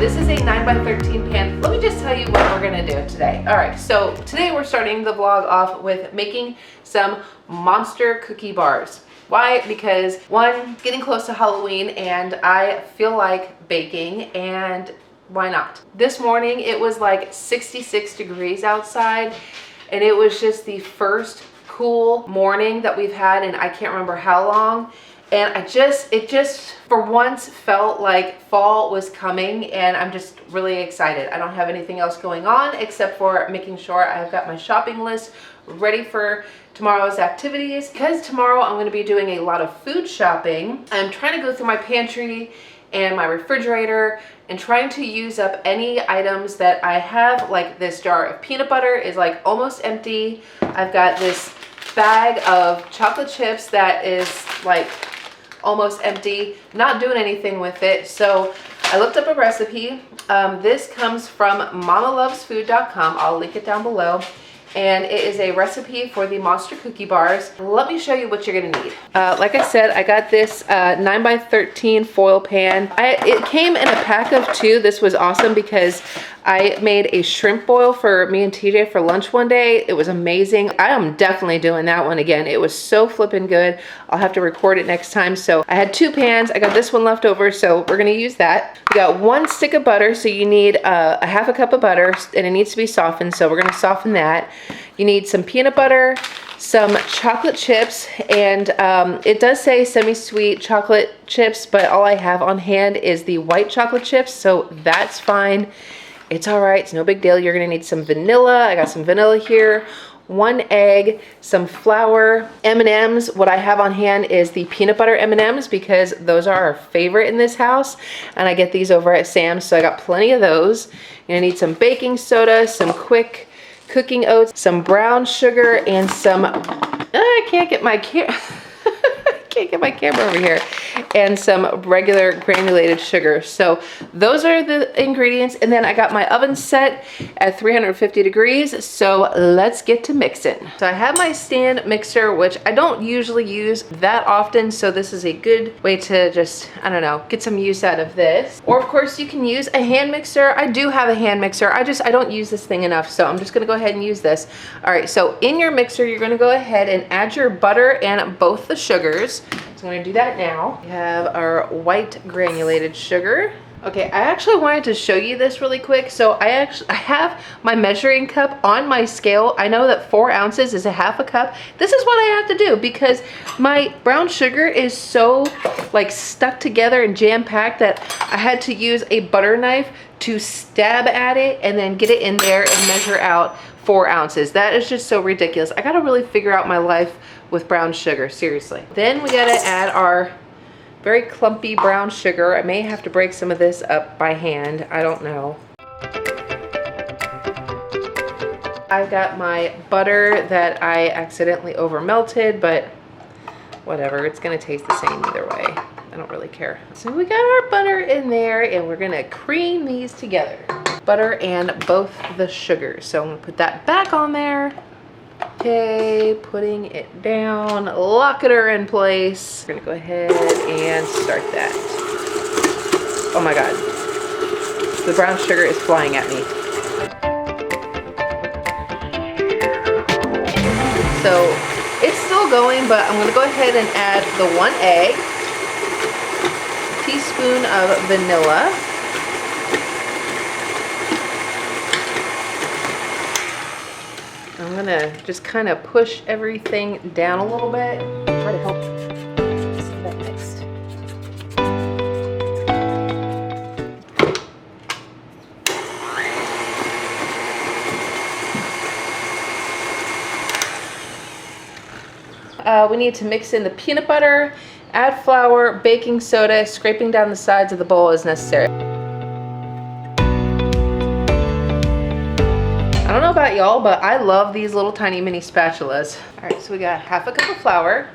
This is a 9x13 pan. Let me just tell you what we're gonna do today. All right, so today we're starting the vlog off with making some monster cookie bars. Why? Because one, getting close to Halloween and I feel like baking, and why not? This morning it was like 66 degrees outside and it was just the first cool morning that we've had in I can't remember how long. And it just for once felt like fall was coming, and I'm just really excited. I don't have anything else going on except for making sure I've got my shopping list ready for tomorrow's activities. Because tomorrow I'm gonna be doing a lot of food shopping, I'm trying to go through my pantry and my refrigerator and trying to use up any items that I have. Like this jar of peanut butter is like almost empty. I've got this bag of chocolate chips that is like almost empty, not doing anything with it. So I looked up a recipe. This comes from mamalovesfood.com. I'll link it down below. And it is a recipe for the monster cookie bars. Let me show you what you're gonna need. Like I said, I got this 9x13 foil pan. It came in a pack of 2. This was awesome because I made a shrimp boil for me and TJ for lunch one day. It was amazing. I am definitely doing that one again. It was so flippin' good. I'll have to record it next time. So I had 2 pans. I got this one left over, so we're gonna use that. We got 1 stick of butter, so you need a half a cup of butter, and it needs to be softened, so we're gonna soften that. You need some peanut butter, some chocolate chips, and it does say semi-sweet chocolate chips, but all I have on hand is the white chocolate chips, so that's fine. It's all right, it's no big deal. You're gonna need some vanilla. I got some vanilla here, 1 egg, some flour, M&Ms. What I have on hand is the peanut butter M&Ms because those are our favorite in this house, and I get these over at Sam's, so I got plenty of those. You're gonna need some baking soda, some quick cooking oats, some brown sugar, and some, I can't get my camera over here, and some regular granulated sugar. So those are the ingredients, and then I got my oven set at 350 degrees, so let's get to mixing. So I have my stand mixer, which I don't usually use that often, so this is a good way to just, I don't know, get some use out of this. Or of course you can use a hand mixer. I do have a hand mixer. I don't use this thing enough, so I'm just gonna go ahead and use this. All right, so in your mixer, you're gonna go ahead and add your butter and both the sugars. So I'm gonna do that now. We have our white granulated sugar. Okay, I actually wanted to show you this really quick. So I have my measuring cup on my scale. I know that 4 ounces is a half a cup. This is what I have to do because my brown sugar is so like stuck together and jam-packed that I had to use a butter knife to stab at it and then get it in there and measure out 4 ounces. That is just so ridiculous. I gotta really figure out my life with brown sugar, seriously. Then we gotta add our very clumpy brown sugar. I may have to break some of this up by hand, I don't know. I've got my butter that I accidentally over melted, but whatever, it's gonna taste the same either way. I don't really care. So we got our butter in there and we're gonna cream these together. Butter and both the sugars. So I'm gonna put that back on there. Okay, putting it down, locking her in place. We're gonna go ahead and start that. Oh my God, the brown sugar is flying at me. So it's still going, but I'm gonna go ahead and add the 1 egg, a teaspoon of vanilla, I'm gonna just kind of push everything down a little bit. Try to help some of that mixed. We need to mix in the peanut butter, add flour, baking soda, scraping down the sides of the bowl as necessary. I don't know about y'all, but I love these little tiny mini spatulas. All right, so we got half a cup of flour.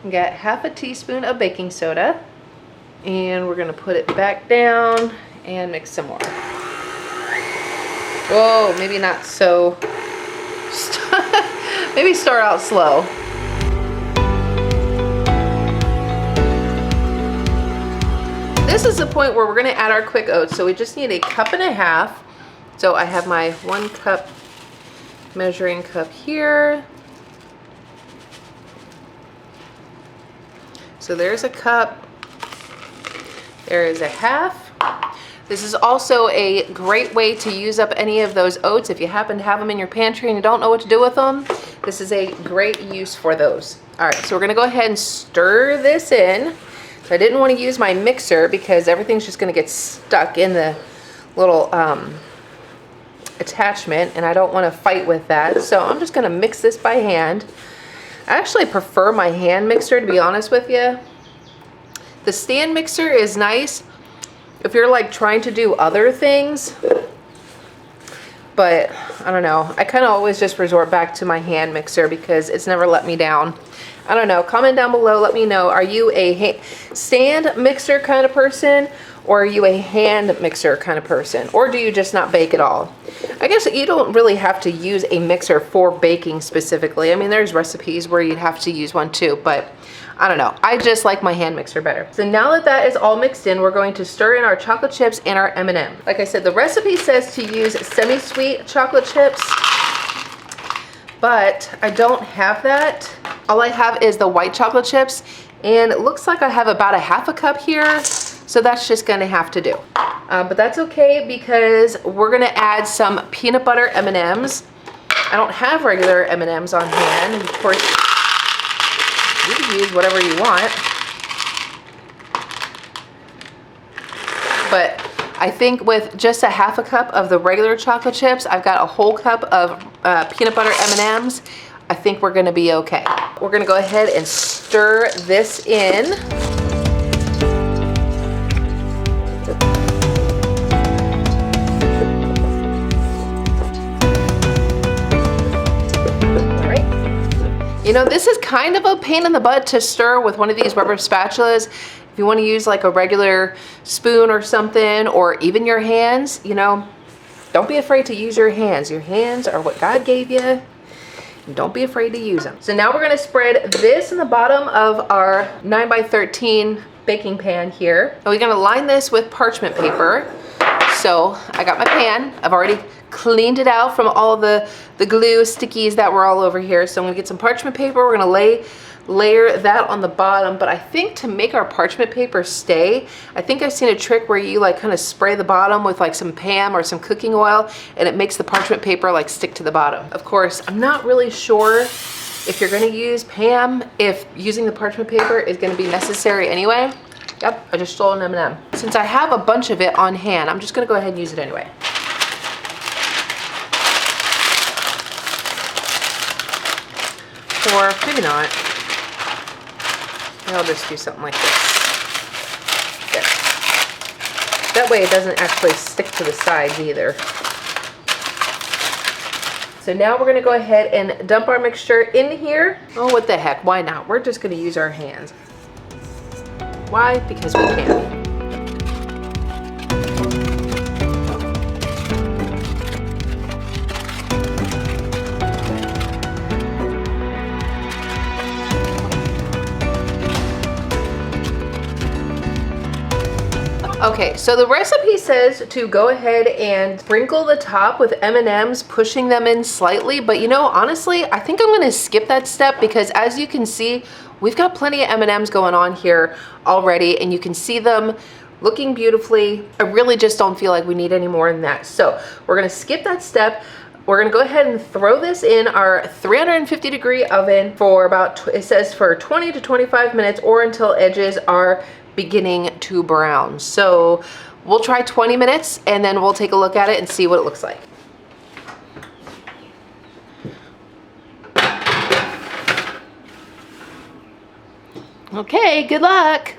We got half a teaspoon of baking soda. And we're gonna put it back down and mix some more. Whoa, maybe not so. Maybe start out slow. this is the point where we're gonna add our quick oats. So we just need a cup and a half. So I have my 1 cup measuring cup here. So there's a cup. There is a half. This is also a great way to use up any of those oats. If you happen to have them in your pantry and you don't know what to do with them, this is a great use for those. All right, so we're gonna go ahead and stir this in. So I didn't want to use my mixer because everything's just gonna get stuck in the little attachment, and I don't want to fight with that. So I'm just gonna mix this by hand. I actually prefer my hand mixer, to be honest with you. The stand mixer is nice if you're like trying to do other things, but I don't know. I kind of always just resort back to my hand mixer because it's never let me down. I don't know. Comment down below. Let me know. Are you a stand mixer kind of person, or are you a hand mixer kind of person? Or do you just not bake at all? I guess you don't really have to use a mixer for baking specifically. I mean, there's recipes where you'd have to use one too, but I don't know. I just like my hand mixer better. So now that that is all mixed in, we're going to stir in our chocolate chips and our M&M. Like I said, the recipe says to use semi-sweet chocolate chips, but I don't have that. All I have is the white chocolate chips, and it looks like I have about a half a cup here. So that's just gonna have to do. But that's okay because we're gonna add some peanut butter M&Ms. I don't have regular M&Ms on hand. Of course, you can use whatever you want. But I think with just a half a cup of the regular chocolate chips, I've got a whole cup of peanut butter M&Ms. I think we're gonna be okay. We're gonna go ahead and stir this in. You know, this is kind of a pain in the butt to stir with one of these rubber spatulas. If you want to use like a regular spoon or something, or even your hands, you know, don't be afraid to use your hands. Your hands are what God gave you, and don't be afraid to use them. So now we're going to spread this in the bottom of our 9x13 baking pan here. And we're going to line this with parchment paper. So I got my pan. I've already cleaned it out from all the glue stickies that were all over here. So I'm gonna get some parchment paper. We're gonna layer that on the bottom. But I think to make our parchment paper stay, I think I've seen a trick where you like kind of spray the bottom with like some Pam or some cooking oil, and it makes the parchment paper like stick to the bottom. Of course, I'm not really sure if you're gonna use Pam, if using the parchment paper is gonna be necessary anyway. Yep, I just stole an M&M. Since I have a bunch of it on hand, I'm just gonna go ahead and use it anyway. Or maybe not. Maybe I'll just do something like this. There. That way it doesn't actually stick to the sides either. So now we're gonna go ahead and dump our mixture in here. Oh, what the heck, why not? We're just gonna use our hands. Why? Because we can. Okay, so the recipe says to go ahead and sprinkle the top with M&Ms, pushing them in slightly, but you know, honestly, I think I'm gonna skip that step because as you can see, we've got plenty of M&Ms going on here already, and you can see them looking beautifully. I really just don't feel like we need any more than that. So we're gonna skip that step. We're gonna go ahead and throw this in our 350-degree oven for about, it says for 20 to 25 minutes, or until edges are beginning to brown. So we'll try 20 minutes and then we'll take a look at it and see what it looks like. Okay, good luck.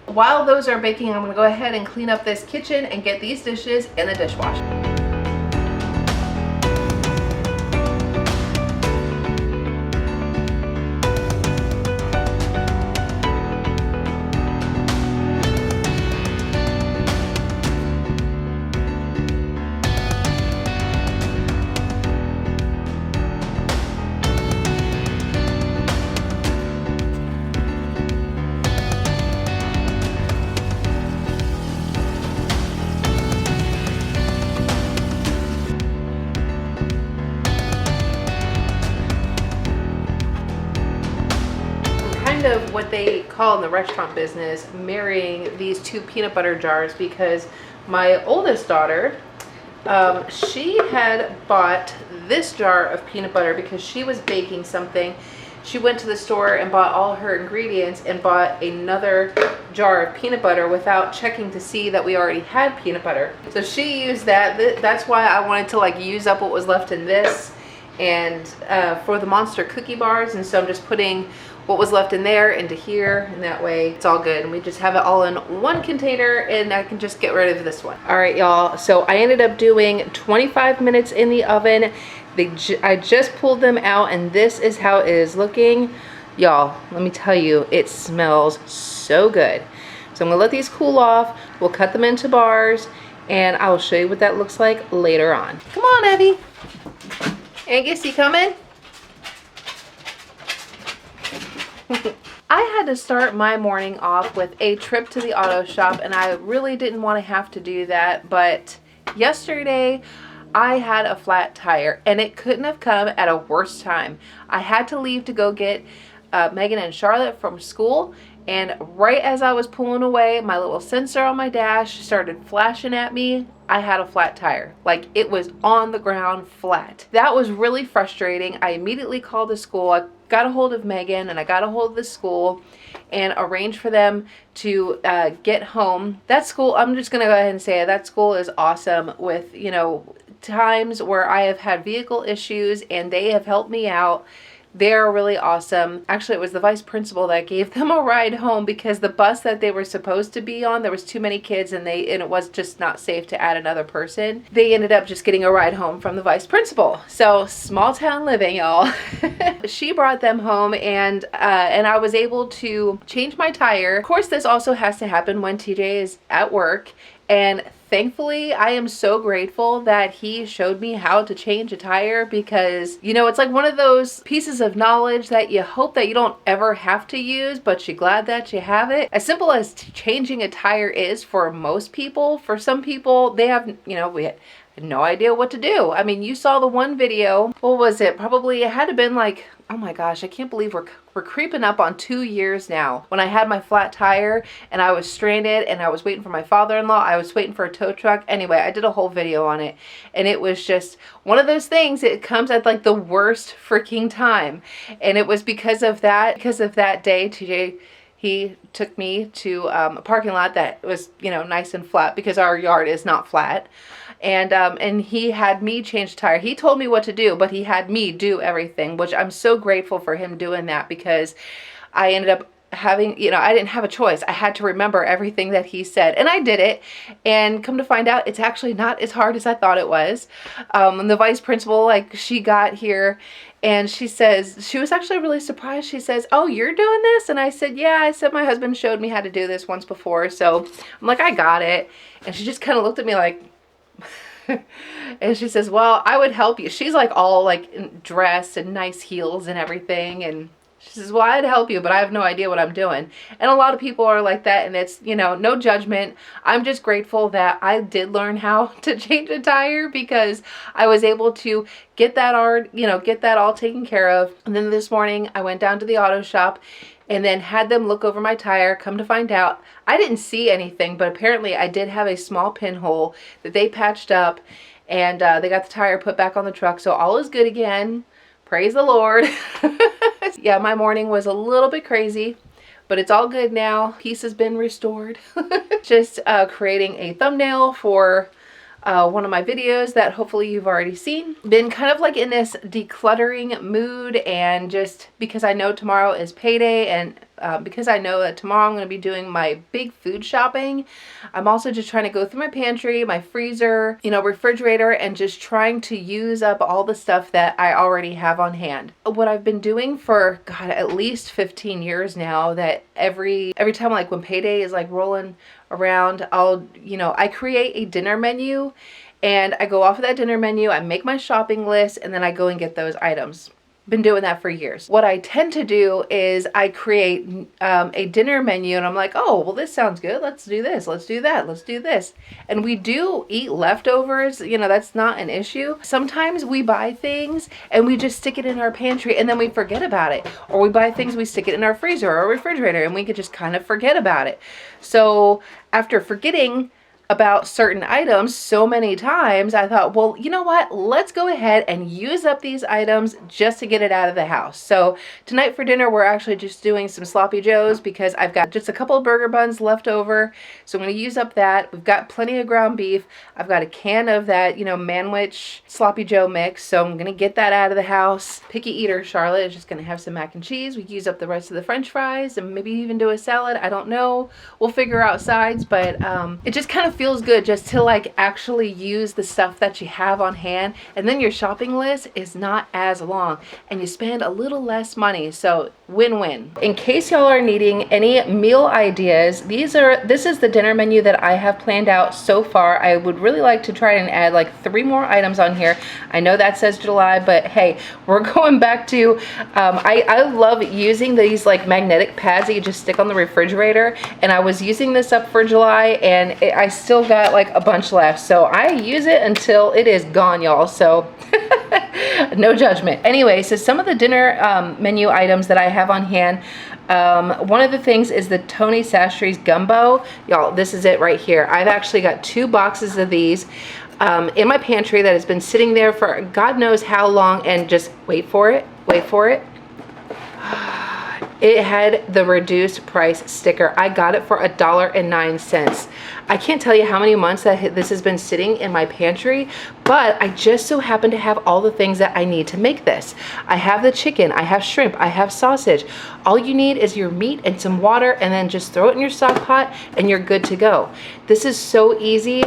While those are baking, I'm gonna go ahead and clean up this kitchen and get these dishes in the dishwasher. kind of what they call in the restaurant business marrying these two peanut butter jars, because my oldest daughter, she had bought this jar of peanut butter because she was baking something. She went to the store and bought all her ingredients and bought another jar of peanut butter without checking to see that we already had peanut butter. So she used that. That's why I wanted to like use up what was left in this and for the Monster cookie bars. And so I'm just putting what was left in there into here, and that way it's all good. And we just have it all in one container and I can just get rid of this one. All right, y'all. So I ended up doing 25 minutes in the oven. I just pulled them out and this is how it is looking. Y'all, let me tell you, it smells so good. So I'm gonna let these cool off. We'll cut them into bars and I will show you what that looks like later on. Come on, Abby. Angus, you coming? I had to start my morning off with a trip to the auto shop, and I really didn't want to have to do that, but yesterday I had a flat tire and it couldn't have come at a worse time. I had to leave to go get Megan and Charlotte from school, and right as I was pulling away, my little sensor on my dash started flashing at me. I had a flat tire. Like, it was on the ground flat. That was really frustrating. I immediately called the school. I got a hold of Megan and I got a hold of the school and arranged for them to get home. That school, I'm just gonna go ahead and say it, that school is awesome with, you know, times where I have had vehicle issues and they have helped me out. They're really awesome. Actually, it was the vice principal that gave them a ride home because the bus that they were supposed to be on, there was too many kids and it was just not safe to add another person. They ended up just getting a ride home from the vice principal. So small town living, y'all. She brought them home and I was able to change my tire. Of course, this also has to happen when TJ is at work. And thankfully, I am so grateful that he showed me how to change a tire because, you know, it's like one of those pieces of knowledge that you hope that you don't ever have to use, but you're glad that you have it. As simple as changing a tire is for most people, for some people, they have, you know, we had no idea what to do. I mean, you saw the one video, what was it? Probably, it had to have been like, oh my gosh, I can't believe we're creeping up on 2 years now. When I had my flat tire and I was stranded and I was waiting for my father-in-law, I was waiting for a tow truck. Anyway, I did a whole video on it and it was just one of those things. It comes at like the worst freaking time. And it was because of that day, TJ, he took me to a parking lot that was, you know, nice and flat because our yard is not flat. And he had me change the tire. He told me what to do, but he had me do everything, which I'm so grateful for him doing that because I ended up having, you know, I didn't have a choice. I had to remember everything that he said and I did it. And come to find out, it's actually not as hard as I thought it was. And the vice principal, like, she got here and she says, she was actually really surprised. She says, oh, you're doing this? And I said, yeah. I said, my husband showed me how to do this once before. So I'm like, I got it. And she just kind of looked at me like, and she says, well, I would help you. She's like all like dressed and nice heels and everything. And she says, well, I'd help you, but I have no idea what I'm doing. And a lot of people are like that. And it's, you know, no judgment. I'm just grateful that I did learn how to change a tire because I was able to get that all taken care of. And then this morning I went down to the auto shop and then had them look over my tire. Come to find out, I didn't see anything, but apparently I did have a small pinhole that they patched up and they got the tire put back on the truck. So all is good again. Praise the Lord. Yeah, my morning was a little bit crazy, but it's all good now. Peace has been restored. Just creating a thumbnail for one of my videos that hopefully you've already seen. Been kind of like in this decluttering mood, and just because I know tomorrow is payday and because I know that tomorrow I'm going to be doing my big food shopping, I'm also just trying to go through my pantry, my freezer, you know, refrigerator, and just trying to use up all the stuff that I already have on hand. What I've been doing for, God, at least 15 years now, that every time like when payday is like rolling around, I create a dinner menu and I go off of that dinner menu, I make my shopping list, and then I go and get those items. been doing that for years. What I tend to do is I create a dinner menu, and I'm like, oh, well, this sounds good. Let's do this. Let's do that. Let's do this. And we do eat leftovers. You know, that's not an issue. Sometimes we buy things and we just stick it in our pantry and then we forget about it. Or we buy things, we stick it in our freezer or refrigerator, and we could just kind of forget about it. So after forgetting about certain items so many times, I thought, well, you know what? Let's go ahead and use up these items just to get it out of the house. So tonight for dinner, we're actually just doing some sloppy joes because I've got just a couple of burger buns left over. So I'm going to use up that. We've got plenty of ground beef. I've got a can of that, you know, Manwich sloppy joe mix. So I'm going to get that out of the house. Picky eater Charlotte is just going to have some mac and cheese. We use up the rest of the French fries and maybe even do a salad. I don't know. We'll figure out sides, but it just kind of feels good just to like actually use the stuff that you have on hand, and then your shopping list is not as long and you spend a little less money. So win-win. In case y'all are needing any meal ideas, this is the dinner menu that I have planned out so far. I would really like to try and add like 3 more items on here. I know that says July, but hey, we're going back to I love using these like magnetic pads that you just stick on the refrigerator, and I was using this up for July, and I still got like a bunch left, so I use it until it is gone, y'all. So no judgment. Anyway, so some of the dinner menu items that I have on hand, one of the things is the Tony Chachere's gumbo. Y'all, this is it right here. I've actually got 2 boxes of these in my pantry that has been sitting there for God knows how long, and just wait for it. It had the reduced price sticker. I got it for $1.09. I can't tell you how many months that this has been sitting in my pantry, but I just so happen to have all the things that I need to make this. I have the chicken, I have shrimp, I have sausage. All you need is your meat and some water, and then just throw it in your stock pot and you're good to go. This is so easy.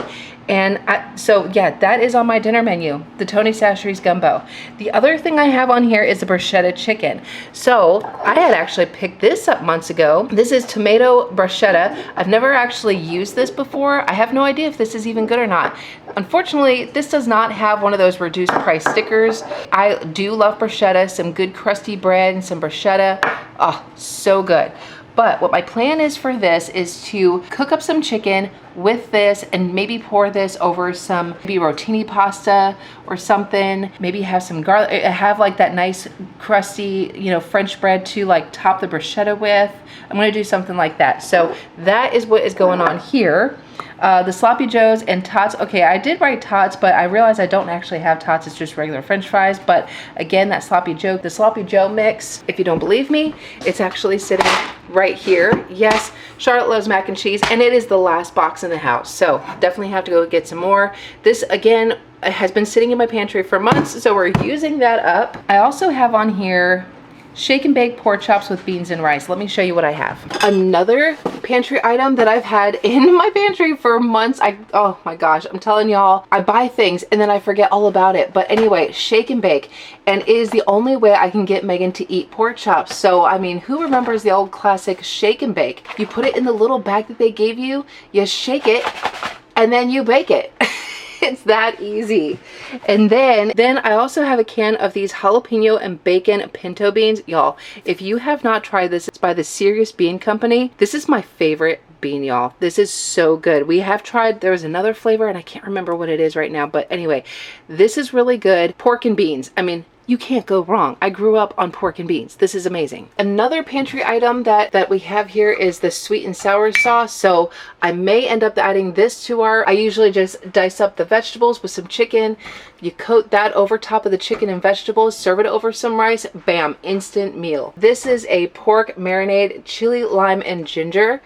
And so yeah, that is on my dinner menu, the Tony Chachere's gumbo. The other thing I have on here is the bruschetta chicken. So I had actually picked this up months ago. This is tomato bruschetta. I've never actually used this before. I have no idea if this is even good or not. Unfortunately, this does not have one of those reduced price stickers. I do love bruschetta, some good crusty bread and some bruschetta. Oh, so good. But what my plan is for this is to cook up some chicken with this and maybe pour this over some maybe rotini pasta or something. Maybe have some garlic, have like that nice crusty, you know, French bread to like top the bruschetta with. I'm gonna do something like that. So that is what is going on here. The sloppy joes and tots. Okay, I did write tots, but I realized I don't actually have tots. It's just regular French fries. But again, that the sloppy joe mix, if you don't believe me, it's actually sitting right here. Yes, Charlotte loves mac and cheese, and it is the last box in the house. So definitely have to go get some more. This again has been sitting in my pantry for months, so we're using that up. I also have on here shake and bake pork chops with beans and rice. Let me show you what I have. Another pantry item that I've had in my pantry for months. Oh my gosh, I'm telling y'all, I buy things and then I forget all about it. But anyway, shake and bake, and it is the only way I can get Megan to eat pork chops. So I mean, who remembers the old classic shake and bake? You put it in the little bag that they gave you, you shake it, and then you bake it. It's that easy. And then I also have a can of these jalapeno and bacon pinto beans. Y'all, if you have not tried this, it's by the Serious Bean Company. This is my favorite bean, y'all. This is so good. We have tried, there was another flavor and I can't remember what it is right now, but anyway, this is really good. Pork and beans. I mean, you can't go wrong. I grew up on pork and beans. This is amazing. Another pantry item that we have here is the sweet and sour sauce. So I may end up adding this to I usually just dice up the vegetables with some chicken. You coat that over top of the chicken and vegetables, serve it over some rice, bam, instant meal. This is a pork marinade, chili, lime, and ginger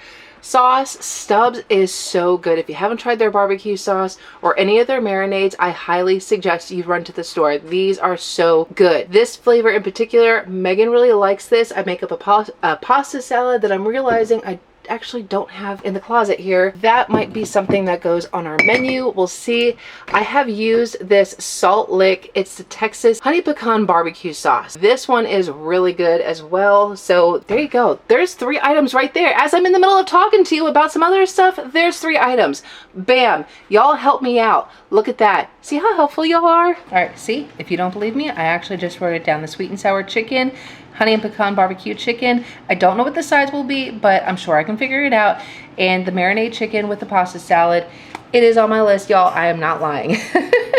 sauce. Stubbs is so good. If you haven't tried their barbecue sauce or any of their marinades, I highly suggest you run to the store. These are so good. This flavor in particular, Megan really likes this. I make up a pasta salad that I'm realizing I actually don't have in the closet here. That might be something that goes on our menu. We'll see. I have used this Salt Lick. It's the Texas honey pecan barbecue sauce. This one is really good as well. So there you go. There's 3 items right there. As I'm in the middle of talking to you about some other stuff, there's 3 items. Bam. Y'all help me out. Look at that. See how helpful y'all are? All right, see? If you don't believe me, I actually just wrote it down. The sweet and sour chicken, honey and pecan barbecue chicken. I don't know what the size will be, but I'm sure I can figure it out. And the marinade chicken with the pasta salad. It is on my list, y'all. I am not lying.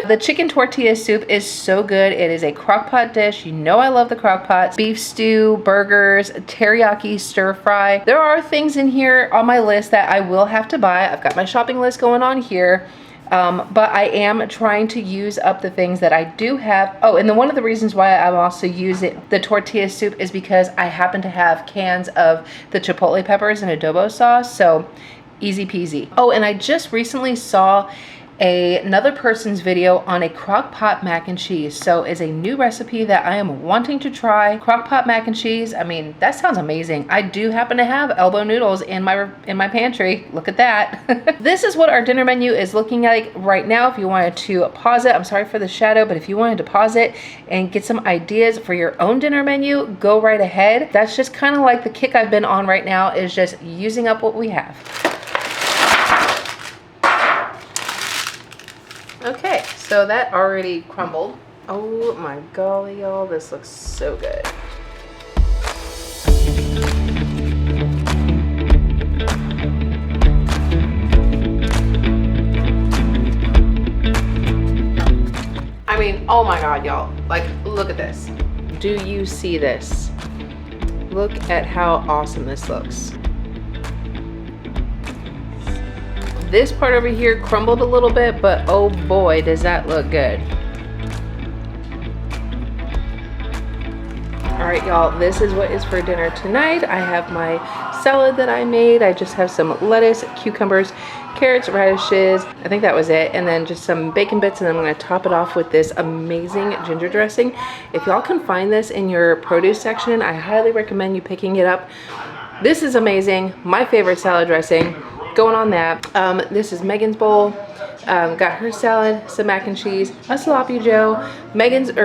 The chicken tortilla soup is so good. It is a crock pot dish. You know I love the crock pots. Beef stew, burgers, teriyaki stir fry. There are things in here on my list that I will have to buy. I've got my shopping list going on here. But I am trying to use up the things that I do have. Oh, and then one of the reasons why I'm also using the tortilla soup is because I happen to have cans of the chipotle peppers and adobo sauce. So easy peasy. Oh, and I just recently saw another person's video on a crock pot mac and cheese. So it's a new recipe that I am wanting to try. Crock pot mac and cheese. I mean, that sounds amazing. I do happen to have elbow noodles in my pantry. Look at that. This is what our dinner menu is looking like right now. If you wanted to pause it, I'm sorry for the shadow, but if you wanted to pause it and get some ideas for your own dinner menu, go right ahead. That's just kind of like the kick I've been on right now, is just using up what we have. Okay, so that already crumbled. Oh my golly, y'all, this looks so good. I mean, oh my God, y'all, like, look at this. Do you see this? Look at how awesome this looks. This part over here crumbled a little bit, but oh boy, does that look good. All right, y'all, this is what is for dinner tonight. I have my salad that I made. I just have some lettuce, cucumbers, carrots, radishes. I think that was it. And then just some bacon bits, and then I'm gonna top it off with this amazing ginger dressing. If y'all can find this in your produce section, I highly recommend you picking it up. This is amazing. My favorite salad dressing. Going on that. This is Megan's bowl. Got her salad, some mac and cheese, a sloppy joe.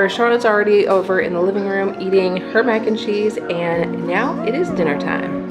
Charlotte's already over in the living room eating her mac and cheese, and now it is dinner time.